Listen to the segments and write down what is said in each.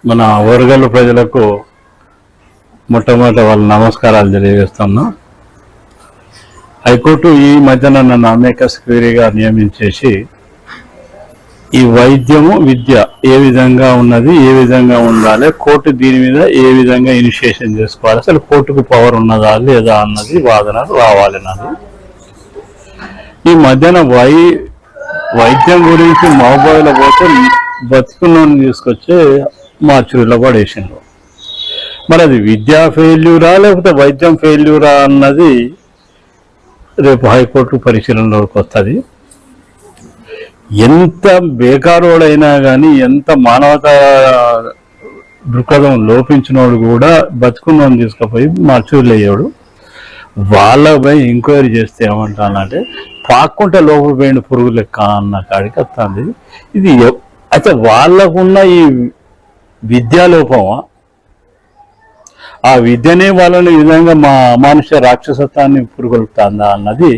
మన ఓరుగల్లు ప్రజలకు మొట్టమొదట వాళ్ళ నమస్కారాలు తెలియజేస్తున్నా. హైకోర్టు ఈ మధ్యన నన్ను అమేకస్ క్వీరీగా నియమించేసి ఈ వైద్యము విద్య ఏ విధంగా ఉన్నది, ఏ విధంగా ఉండాలి, కోర్టు దీని మీద ఏ విధంగా ఇనిషియేషన్ చేసుకోవాలి, అసలు కోర్టుకు పవర్ ఉన్నదా లేదా అన్నది వాదన రావాలి. నాది ఈ మధ్యన వైద్యం గురించి మహబూబ్లో పోతే బతుకున్నోని తీసుకొచ్చి మార్చురీలో పడేసిండ్రు. మరి అది విద్యా ఫెయిల్యూరా లేకపోతే వైద్యం ఫెయిల్యూరా అన్నది రేపు హైకోర్టు పరిశీలనలోకి వస్తుంది. ఎంత బేకారోడైనా కానీ, ఎంత మానవతా దృక్పథం లోపించినోడు కూడా బతుకున్నోని తీసుకుపోయి మార్చురీలు అయ్యాడు. వాళ్ళపై ఎంక్వైరీ చేస్తే ఏమంటానంటే పాక్కుంటే లోపలిపోయిన పురుగు లెక్క అన్న కాడికి వస్తుంది. ఇది అయితే వాళ్ళకున్న ఈ విద్యాలోపమా, ఆ విద్యనే వాళ్ళని ఈ విధంగా మా అమానుష రాక్షసత్వాన్ని పురుగొల్పుతుందా అన్నది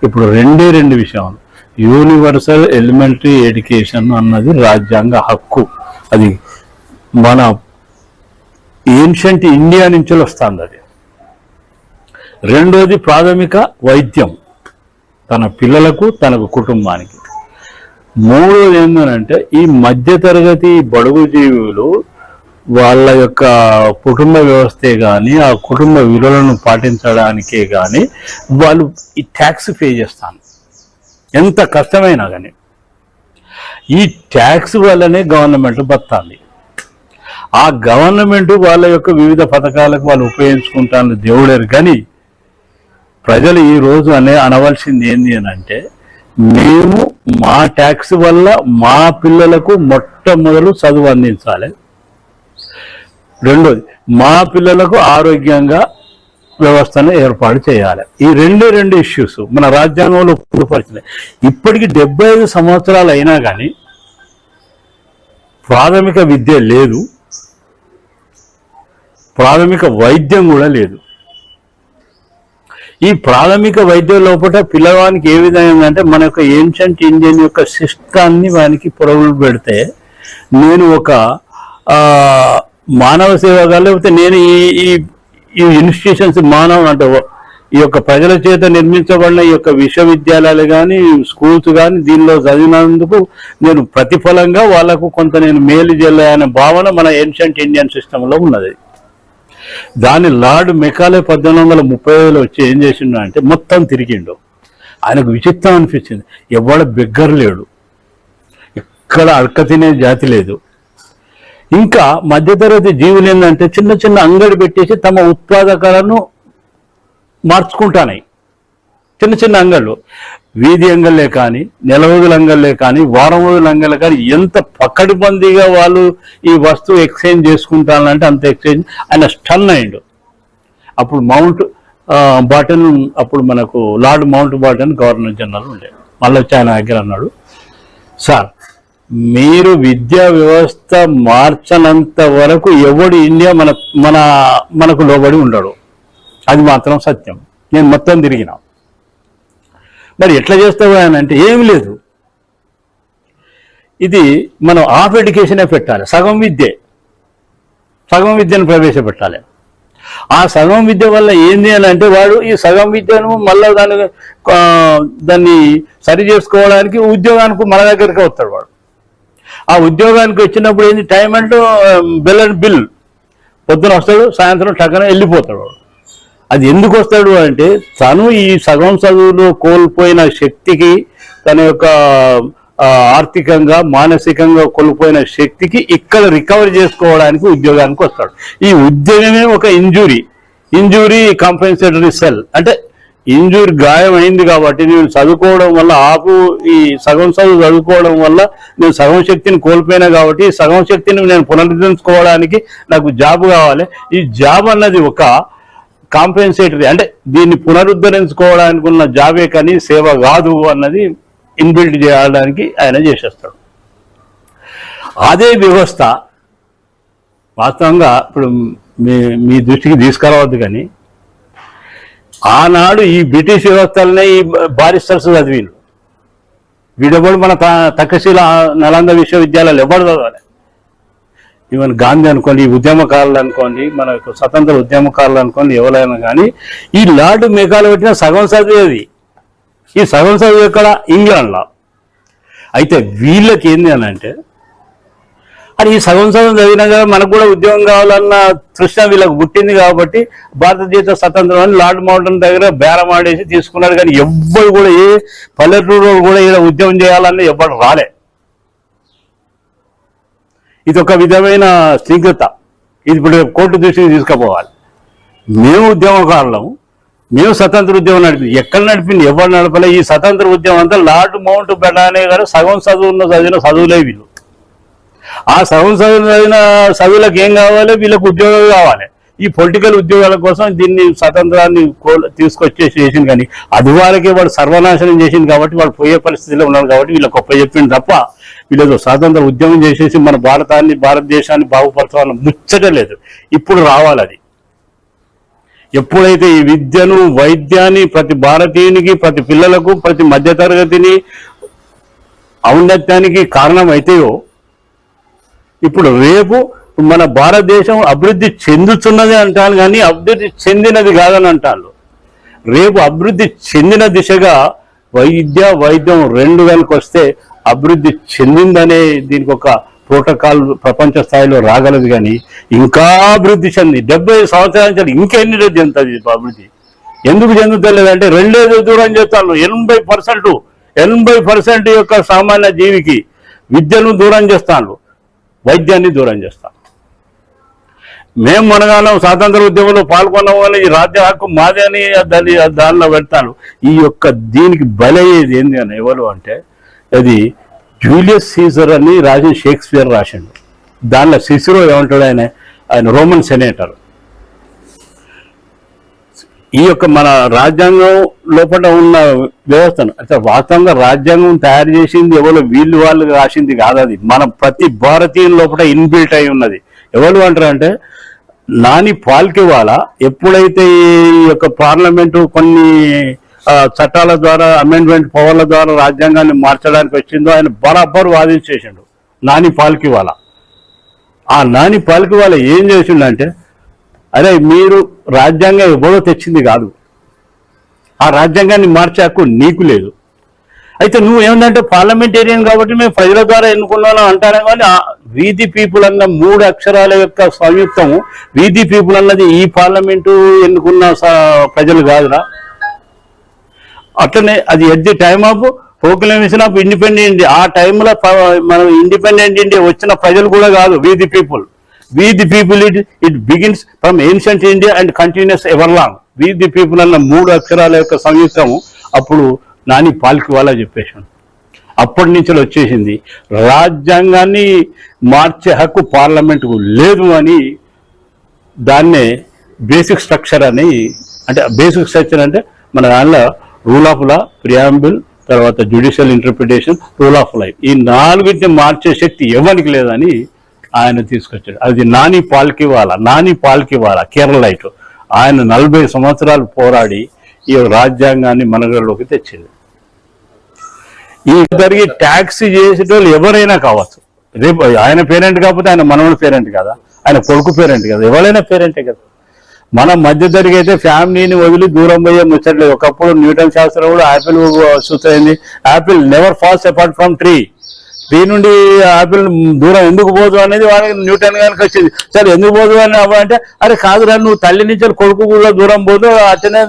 ఇప్పుడు రెండు విషయాలు. యూనివర్సల్ ఎలిమెంటరీ ఎడ్యుకేషన్ అన్నది రాజ్యాంగ హక్కు. అది మన ఏన్షియంట్ ఇండియా నుంచి వస్తుంది. అది రెండోది ప్రాథమిక వైద్యం తన పిల్లలకు, తనకు కుటుంబానికి. మూడోది ఏంటంటే ఈ మధ్యతరగతి బడుగు జీవులు వాళ్ళ యొక్క కుటుంబ వ్యవస్థే కానీ, ఆ కుటుంబ విలువలను పాటించడానికే కానీ వాళ్ళు ఈ ట్యాక్స్ పే చేస్తాను. ఎంత కష్టమైనా కానీ ఈ ట్యాక్స్ వల్లనే గవర్నమెంట్ బతాంది. ఆ గవర్నమెంట్ వాళ్ళ యొక్క వివిధ పథకాలకు వాళ్ళు ఉపయోగించుకుంటాను దేవుడారు. కానీ ప్రజలు ఈరోజు అనవలసింది ఏంది అని అంటే, మేము మా ట్యాక్స్ వల్ల మా పిల్లలకు మొట్టమొదలు చదువు అందించాలి, రెండోది మా పిల్లలకు ఆరోగ్యంగా వ్యవస్థను ఏర్పాటు చేయాలి. ఈ రెండు ఇష్యూస్ మన రాజ్యాంగంలో పొందుపరిచినాయి. ఇప్పటికి 75 సంవత్సరాలు అయినా కానీ ప్రాథమిక విద్య లేదు, ప్రాథమిక వైద్యం కూడా లేదు. ఈ ప్రాథమిక వైద్యం లోపల పిల్లవానికి ఏ విధంగా అంటే మన యొక్క ఏన్షియంట్ ఇండియన్ యొక్క సిస్టాన్ని వానికి పొరవులు పెడితే, నేను ఒక మానవ సేవగా లేకపోతే నేను ఈ ఇన్స్టిట్యూషన్స్ అంటే ఈ యొక్క ప్రజల చేత నిర్మించబడిన ఈ యొక్క విశ్వవిద్యాలయాలు కానీ, స్కూల్స్ కానీ దీనిలో చదివినందుకు నేను ప్రతిఫలంగా వాళ్లకు కొంత నేను మేలు చేయాలనే భావన మన ఏన్షియంట్ ఇండియన్ సిస్టంలో ఉన్నది. దాన్ని లార్డ్ మెకాలే 1830లో వచ్చి ఏం చేసిండు అంటే మొత్తం తిరిగిండు. ఆయనకు విచిత్రం అనిపించింది. ఎవడ బెగ్గర లేడు, ఎక్కడ అడక తినే జాతి లేదు. ఇంకా మధ్యతరగతి జీవులు ఏంటంటే చిన్న చిన్న అంగడి పెట్టేసి తమ ఉత్పాదకాలను మార్చుకుంటానాయి. చిన్న చిన్న అంగళ్ళు, వీధి అంగళ్ళే కానీ, నెల రోజుల అంగళ్ళే కానీ, వారం రోజుల అంగళ్ళే కానీ ఎంత పకడ్బందీగా వాళ్ళు ఈ వస్తువు ఎక్స్చేంజ్ చేసుకుంటానంటే అంత ఎక్స్చేంజ్. ఆయన స్టన్ అయ్యిండు. అప్పుడు మౌంట్ బాటన్, అప్పుడు మనకు లార్డ్ మౌంట్ బాటన్ గవర్నర్ జనరల్ ఉండే. మళ్ళీ వచ్చి ఆయన దగ్గర అన్నాడు, సార్ మీరు విద్యా వ్యవస్థ మార్చనంత వరకు ఎవడు ఇండియా మనకు లోబడి ఉండడు. అది మాత్రం సత్యం. నేను మొత్తం తిరిగినా. మరి ఎట్లా చేస్తావు అని అంటే ఏమి లేదు, ఇది మనం హాఫ్ ఎడ్యుకేషనే పెట్టాలి, సగం విద్యను ప్రవేశపెట్టాలి. ఆ సగం విద్య వల్ల ఏంది అని అంటే వాడు ఈ సగం విద్యను మళ్ళీ దాన్ని సరి చేసుకోవడానికి ఉద్యోగానికి మన దగ్గరికి వస్తాడు. వాడు ఆ ఉద్యోగానికి వచ్చినప్పుడు ఏంది, టైం అంటూ బెల్ అండ్ బిల్, పొద్దున వస్తాడు, సాయంత్రం టక్కన వెళ్ళిపోతాడు. వాడు అది ఎందుకు వస్తాడు అంటే తను ఈ సగం చదువులో కోల్పోయిన శక్తికి, తన యొక్క ఆర్థికంగా మానసికంగా కోల్పోయిన శక్తికి ఇక్కడ రికవర్ చేసుకోవడానికి ఉద్యోగానికి వస్తాడు. ఈ ఉద్యోగమే ఒక ఇంజూరీ కాంపెన్సేటరీ సెల్. అంటే ఇంజూరీ గాయం అయింది కాబట్టి నేను చదువుకోవడం వల్ల ఈ సగం చదువు చదువుకోవడం వల్ల నేను సగం శక్తిని కోల్పోయినా కాబట్టి ఈ సగం శక్తిని నేను పునరుద్ధరించుకోవడానికి నాకు జాబ్ కావాలి. ఈ జాబ్ అన్నది ఒక కాంపెన్సేటరీ, అంటే దీన్ని పునరుద్ధరించుకోవడానికి ఉన్న జాబే కానీ సేవ కాదు అన్నది ఇన్బిల్ట్ చేయడానికి ఆయన చేసేస్తాడు. అదే వ్యవస్థ వాస్తవంగా ఇప్పుడు మీ దృష్టికి తీసుకురావద్దు, కానీ ఆనాడు ఈ బ్రిటిష్ వ్యవస్థలనే ఈ బారిస్టర్స్ చదివిండు. వీడెవడు మన తక్షశిల నలంద విశ్వవిద్యాలయాలు ఎవడు చదవాలి. ఈవెన్ గాంధీ అనుకోండి, ఈ ఉద్యమకారులు అనుకోండి, మనకు స్వతంత్ర ఉద్యమకారులు అనుకోండి, ఎవరైనా కానీ ఈ లార్డ్ మెకాలే పెట్టిన సగం చదివేది. ఈ సగం చదువు ఎక్కడ? ఇంగ్లాండ్లో. అయితే వీళ్ళకి ఏంది అని అంటే, అది ఈ సగం చదివినా కదా మనకు కూడా ఉద్యోగం కావాలన్న తృష్ణ వీళ్ళకి పుట్టింది కాబట్టి భారతదేశ స్వతంత్రం అని లార్డ్ మౌంటన్ దగ్గర బేరం ఆడేసి తీసుకున్నాడు. కానీ ఎవ్వరు కూడా, ఏ పల్లెటూరు కూడా ఇక్కడ ఉద్యమం చేయాలని ఎవ్వరు రాలే. ఇది ఒక విధమైన స్థిగ్రత. ఇది ఇప్పుడు కోర్టు దృష్టికి తీసుకుపోవాలి. మేము ఉద్యమకారులము, మేము స్వతంత్ర ఉద్యమం నడిపింది. ఎక్కడ నడిపింది? ఎవరు నడపలే. ఈ స్వతంత్ర ఉద్యమం అంతా లార్డ్ మౌంట్ బెటానే గారు సగం చదివిన చదువులే వీళ్ళు. ఆ సగం చదివిన చదువులకు ఏం కావాలి? వీళ్ళకి ఉద్యోగాలు కావాలి. ఈ పొలిటికల్ ఉద్యోగాల కోసం దీన్ని స్వతంత్రాన్ని తీసుకొచ్చేసి చేసింది. కానీ అది వాళ్ళకి వాడు సర్వనాశనం చేసింది కాబట్టి వాళ్ళు పోయే పరిస్థితిలో ఉన్నారు కాబట్టి వీళ్ళకి గొప్ప చెప్పింది తప్ప వీళ్ళతో స్వాతంత్ర ఉద్యమం చేసేసి మన భారతదేశాన్ని బాగుపరచాలని ముచ్చటలేదు. ఇప్పుడు రావాలి అది. ఎప్పుడైతే ఈ విద్యను, వైద్యాన్ని ప్రతి భారతీయునికి, ప్రతి పిల్లలకు, ప్రతి మధ్యతరగతిని ఔన్నత్యానికి కారణం అయితేయో, ఇప్పుడు రేపు మన భారతదేశం అభివృద్ధి చెందుతున్నది అంటాను కానీ అభివృద్ధి చెందినది కాదని అంటాను. రేపు అభివృద్ధి చెందిన దిశగా వైద్యం రెండు కనుక వస్తే అభివృద్ధి చెందిందనే దీనికి ఒక ప్రోటోకాల్ ప్రపంచ స్థాయిలో రాగలదు. కానీ ఇంకా అభివృద్ధి చెంది 70 సంవత్సరాల నుంచి ఇంకెన్ని రోజు చెందుతుంది అభివృద్ధి? ఎందుకు చెందుతలేదంటే రెండేదో దూరం చేస్తాను. 80% యొక్క సామాన్య జీవికి విద్యను దూరం చేస్తాను, వైద్యాన్ని దూరం చేస్తాను. మేము మనగానం స్వాతంత్ర ఉద్యమంలో పాల్గొన్నాం అని ఈ రాజ్య హక్కు మాదే అని దానిలో పెడతాను. ఈ యొక్క దీనికి బలయ్యేది ఏంది అని ఎవరు అంటే అది జూలియస్ సీజర్ అని రాసిన షేక్స్పియర్ రాసిండు. దానిలో సిసిరో ఏమంటాడు? ఆయన రోమన్ సెనేటర్. ఈ యొక్క మన రాజ్యాంగం లోపల ఉన్న వ్యవస్థను అంటే వాస్తవంగా రాజ్యాంగం తయారు చేసింది ఎవరు? వాళ్ళు రాసింది కాదు. అది మన ప్రతి భారతీయుల లోపల ఇన్బిల్ట్ అయి ఉన్నది. ఎవరు అంటారు అంటే నాని పాల్కివాలా ఎప్పుడైతే ఈ యొక్క పార్లమెంటు కొన్ని చట్టాల ద్వారా, అమెండ్మెంట్ పవర్ల ద్వారా రాజ్యాంగాన్ని మార్చడానికి వచ్చిందో ఆయన బరాబర్ వాదించేసిండు నాని పాల్కివాలా. ఆ నాని పాల్కివాలా ఏం చేసిండంటే, అరే మీరు రాజ్యాంగం ఎవరో తెచ్చింది కాదు, ఆ రాజ్యాంగాన్ని మార్చే హక్కు నీకు లేదు. అయితే నువ్వు ఏమందంటే పార్లమెంటేరియన్ కాబట్టి మేము ప్రజల ద్వారా ఎన్నుకున్నాను అంటారా. కానీ వీధి పీపుల్ అన్న 3 అక్షరాల యొక్క సంయుక్తము వీధి పీపుల్ అన్నది ఈ పార్లమెంటు ఎన్నుకున్న ప్రజలు కాదురా. అట్లనే అది at the time of proclamation of independent India, ఆ టైంలో మనం ఇండిపెండెంట్ ఇండియా వచ్చిన ప్రజలు కూడా కాదు వీధి పీపుల్. వీధి people it begins from ancient India and continuous ever long. వీధి పీపుల్ అన్న 3 అక్షరాల యొక్క సంయుక్తము అప్పుడు నాని పాల్కివాలా చెప్పేసాడు. అప్పటి నుంచి వచ్చేసింది రాజ్యాంగాన్ని మార్చే హక్కు పార్లమెంటుకు లేదు అని. దాన్నే బేసిక్ స్ట్రక్చర్ అని. అంటే బేసిక్ స్ట్రక్చర్ అంటే మన దానిలో రూల్ ఆఫ్ లా, ప్రియాంబుల్, తర్వాత judicial interpretation, rule of life, ఈ 4టిని మార్చే శక్తి ఎవరికి లేదని ఆయన తీసుకొచ్చాడు. అది నాని పాల్కివాలా కేరళైట్. ఆయన 40 సంవత్సరాలు పోరాడి ఈ రాజ్యాంగాన్ని మనగడలోకి తెచ్చింది. ఈ జరిగి ట్యాక్స్ చేసేటోళ్ళు ఎవరైనా కావచ్చు. రేపు ఆయన పేరెంట్ కాకపోతే ఆయన మనవడి పేరెంట్ కదా, ఆయన కొడుకు పేరెంట్ కదా, ఎవరైనా పేరెంటే కదా. మన మధ్య తరగతి అయితే ఫ్యామిలీని వదిలి దూరం పోయే ముచ్చట్లేదు. ఒకప్పుడు న్యూటన్ శాస్త్రం కూడా యాపిల్ సూత్రైంది, apple never falls apart from tree నుండి యాపిల్ దూరం ఎందుకు పోదు అనేది వాళ్ళకి న్యూటన్ గారికి వచ్చింది. సరే ఎందుకు పోదు అని అంటే అరే కాదురా నువ్వు తల్లి నుంచి కొడుకు కూడా దూరం పోదు. అతనే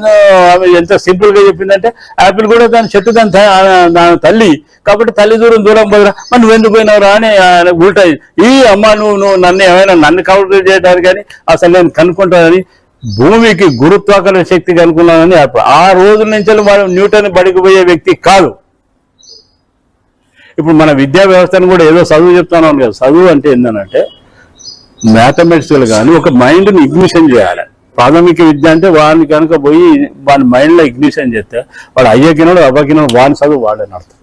ఎంత సింపుల్ గా చెప్పిందంటే యాపిల్ కూడా దాని చెట్టు దాని తల్లి కాబట్టి తల్లి దూరం పోదురా, మరి నువ్వు ఎందుకు పోయినావురా అని ఉల్టా. ఈ అమ్మ నువ్వు నన్ను కవర్ చేయడానికి కానీ అసలు నేను కనుక్కుంటానని భూమికి గురుత్వాకర్షణ శక్తి కనుక్కున్నానని ఆ రోజుల నుంచి మనం న్యూటన్ బడికి పోయే వ్యక్తి కాదు. ఇప్పుడు మన విద్యా వ్యవస్థను కూడా ఏదో చదువు చెప్తాను కదా. చదువు అంటే ఏంటంటే మ్యాథమెటిక్స్లు కానీ ఒక మైండ్ని ఇగ్నిషన్ చేయాలి. ప్రాథమిక విద్య అంటే వాడిని కనుక పోయి వాడి మైండ్లో ఇగ్నిషన్ చేస్తే వాడు అయ్యకినాడు అవ్వకినాడు వాడిని చదువు వాడని అర్థం.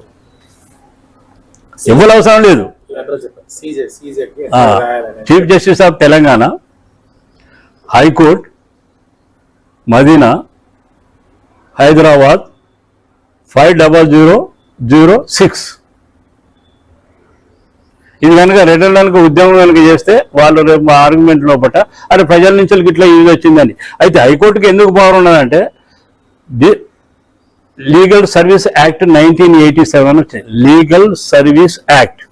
ఎవరు అవసరం లేదు. Chief justice of Telangana, high court, Madina, Hyderabad 5006. ఇది కనుక రిటర్న్ ఉద్యమం కనుక చేస్తే వాళ్ళు రేపు ఆర్గ్యుమెంట్ లోపల అది ప్రజల నుంచి ఇట్లా యూజ్ వచ్చిందని. అయితే హైకోర్టుకి ఎందుకు పవర్ ఉన్నదంటే లీగల్ సర్వీస్ యాక్ట్ 1987 వచ్చింది, లీగల్ సర్వీస్ యాక్ట్.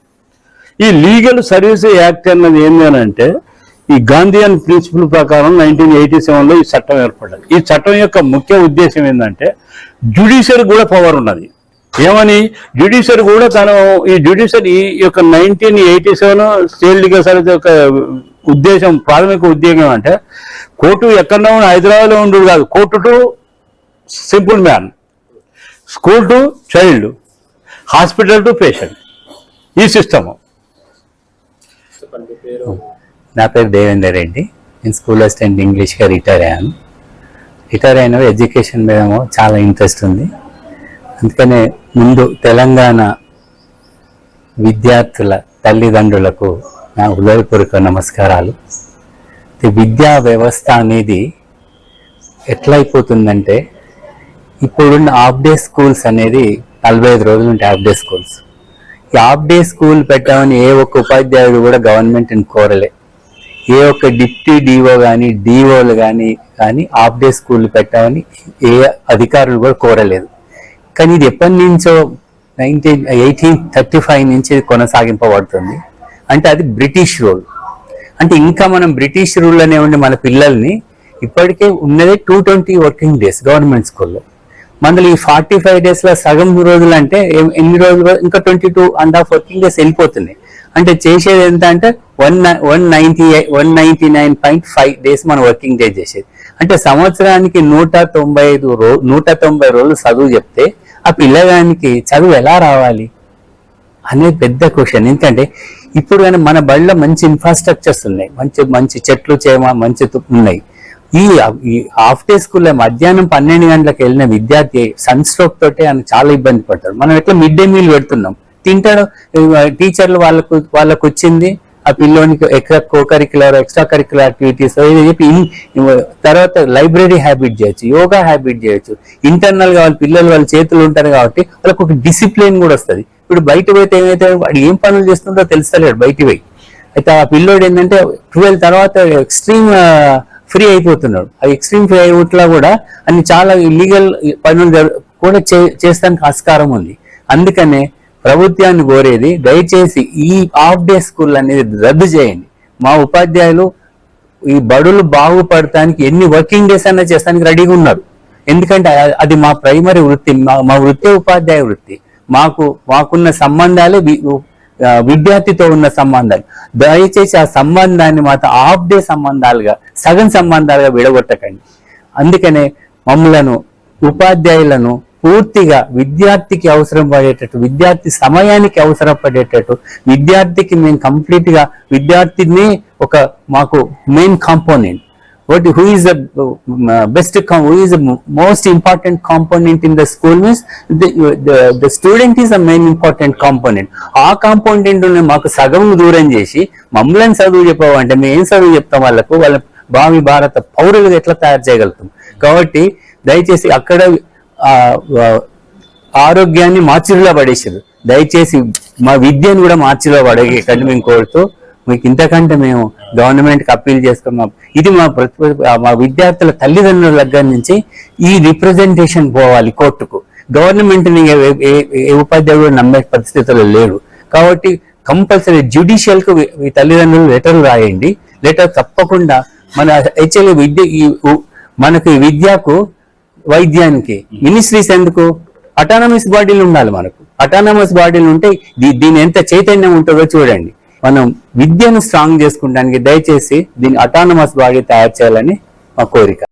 ఈ లీగల్ సర్వీస్ యాక్ట్ అన్నది ఏంటంటే ఈ గాంధీయన్ ప్రిన్సిపల్ ప్రకారం 1987లో ఈ చట్టం ఏర్పడ్డది. ఈ చట్టం యొక్క ముఖ్య ఉద్దేశం ఏంటంటే జ్యుడిషియరీ కూడా పవర్ ఉన్నది. ఏమని జ్యుడిషియరీ కూడా ఈ జ్యుడిషియరీ యొక్క 1987 స్టేట్ లీగల్ సర్వీస్ యొక్క ఉద్దేశం, ప్రాథమిక ఉద్యోగం అంటే కోర్టు ఎక్కడో హైదరాబాద్లో ఉండదు కాదు, court to simple man, school to child, hospital to patient, ఈ సిస్టము. నా పేరు దేవేందర్ రెడ్డి. నేను స్కూల్ అసిస్టెంట్ ఇంగ్లీష్గా రిటైర్ అయ్యాను. రిటైర్ అయిన ఎడ్యుకేషన్ మీద చాలా ఇంట్రెస్ట్ ఉంది. అందుకనే ముందు తెలంగాణ విద్యార్థుల తల్లిదండ్రులకు నా హృదయపూర్వక నమస్కారాలు. విద్యా వ్యవస్థ అనేది ఎట్లయిపోతుందంటే ఇప్పుడున్న హాఫ్ డే స్కూల్స్ అనేది 45 రోజులు ఉంటాయి హాఫ్ డే స్కూల్స్. ఈ హాఫ్ డే స్కూల్ పెట్టామని ఏ ఒక్క ఉపాధ్యాయుడు కూడా గవర్నమెంట్ని కోరలే. ఏ ఒక్క డిప్టీ డిఓ కానీ డిఓలు కానీ హాఫ్ డే స్కూల్ పెట్టామని ఏ అధికారులు కూడా కోరలేదు. కానీ ఇది ఎప్పటి నుంచో 1835 నుంచి కొనసాగింపబడుతుంది. అంటే అది బ్రిటిష్ రూల్. అంటే ఇంకా మనం బ్రిటిష్ రూల్ అనే ఉండి మన పిల్లల్ని ఇప్పటికే ఉన్నదే 220 వర్కింగ్ డేస్ గవర్నమెంట్ స్కూల్లో. మనలో ఈ 45 డేస్లో సగం రోజులు అంటే ఎన్ని రోజులు, ఇంకా 22.5 వర్కింగ్ డేస్ వెళ్ళిపోతున్నాయి. అంటే చేసేది ఎంత అంటే 199.5 డేస్ మన వర్కింగ్ డే చేసేది. అంటే సంవత్సరానికి 190 రోజులు చదువు చెప్తే ఆ పిల్లగానికి చదువు ఎలా రావాలి అనేది పెద్ద క్వశ్చన్. ఎందుకంటే ఇప్పుడు కానీ మన బడిలో మంచి ఇన్ఫ్రాస్ట్రక్చర్స్ ఉన్నాయి, మంచి చెట్లు చేమ మంచి ఉన్నాయి. ఈ హాఫ్ డే స్కూల్లో మధ్యాహ్నం 12 గంటలకు వెళ్ళిన విద్యార్థి సన్ స్ట్రోక్ తోటే అని చాలా ఇబ్బంది పడతారు. మనం ఎట్లా మిడ్ డే మీల్ పెడుతున్నాం, తింటాడు టీచర్లు వాళ్ళకు వచ్చింది ఆ పిల్లోనికి ఎక్స్ట్రా కరిక్యులర్ యాక్టివిటీస్ చెప్పి తర్వాత లైబ్రరీ హ్యాబిట్ చేయొచ్చు, యోగా హ్యాబిట్ చేయొచ్చు. ఇంటర్నల్ గా వాళ్ళ చేతులు ఉంటారు కాబట్టి వాళ్ళకు ఒక డిసిప్లిన్ కూడా వస్తుంది. ఇప్పుడు బయట పోతే ఏమైతే వాడు ఏం పనులు చేస్తుందో తెలుస్తలేడు బయట పోయి. అయితే ఆ పిల్లోడు ఏంటంటే 12 తర్వాత ఎక్స్ట్రీమ్ ఫ్రీ అయిపోతున్నాడు. ఆ ఎక్స్ట్రీమ్ ఫ్రీ అయిపోట్లా కూడా అన్ని చాలా ఇల్లీగల్ పనులు కూడా చేస్తానికి ఆస్కారం ఉంది. అందుకనే ప్రభుత్వాన్ని కోరేది దయచేసి ఈ హాఫ్ డే స్కూల్ అనేది రద్దు చేయండి. మా ఉపాధ్యాయులు ఈ బడులు బాగుపడటానికి ఎన్ని వర్కింగ్ డేస్ అయినా చేస్తానికి రెడీగా ఉన్నారు. ఎందుకంటే అది మా ప్రైమరీ వృత్తి, మా వృత్తి ఉపాధ్యాయ వృత్తి. మాకున్న సంబంధాలే విద్యార్థితో ఉన్న సంబంధాలు. దయచేసి ఆ సంబంధాన్ని మాత్రం హాఫ్ డే సంబంధాలుగా, సగం సంబంధాలుగా విడగొట్టకండి. అందుకనే మమ్మలను ఉపాధ్యాయులను పూర్తిగా విద్యార్థికి అవసరం పడేటట్టు, విద్యార్థి సమయానికి అవసరం పడేటట్టు, విద్యార్థికి మేము కంప్లీట్ గా విద్యార్థిని మాకు main component. who is the best, who is the most important component in the school means the student is the main important component. ఆ కాంపోనెంట్ మాకు సగం దూరం చేసి మమ్మల్ని చదువు చెప్పామంటే మేము ఏం చదువు చెప్తాం వాళ్ళకు? వాళ్ళ భావి భారత పౌరులుగా ఎట్లా తయారు చేయగలుగుతాం? కాబట్టి దయచేసి అక్కడ ఆరోగ్యాన్ని మార్చిలో పడేసారు. దయచేసి మా విద్యను కూడా మార్చిలో పడేకండి మేము కోరుతూ, మీకు ఇంతకంటే మేము గవర్నమెంట్కి అప్పీల్ చేసుకున్నాం. ఇది మా విద్యార్థుల తల్లిదండ్రుల దగ్గర నుంచి ఈ రిప్రజెంటేషన్ పోవాలి కోర్టుకు. గవర్నమెంట్ని ఏ ఉపాధ్యాయుడు నమ్మే పరిస్థితుల్లో లేరు. కాబట్టి కంపల్సరీ జ్యుడిషియల్కు ఈ తల్లిదండ్రులు లెటర్లు రాయండి. లెటర్ తప్పకుండా మన యాక్చువల్లీ మనకి విద్యకు వైద్యానికి మినిస్ట్రీస్ ఎందుకు? అటానమస్ బాడీలు ఉండాలి. మనకు అటానమస్ బాడీలు ఉంటే దీని ఎంత చైతన్యం ఉంటుందో చూడండి. మనం విద్యను స్ట్రాంగ్ చేసుకుంటానికి దయచేసి దీన్ని అటానమస్ బాడీ తయారు చేయాలని మా కోరిక.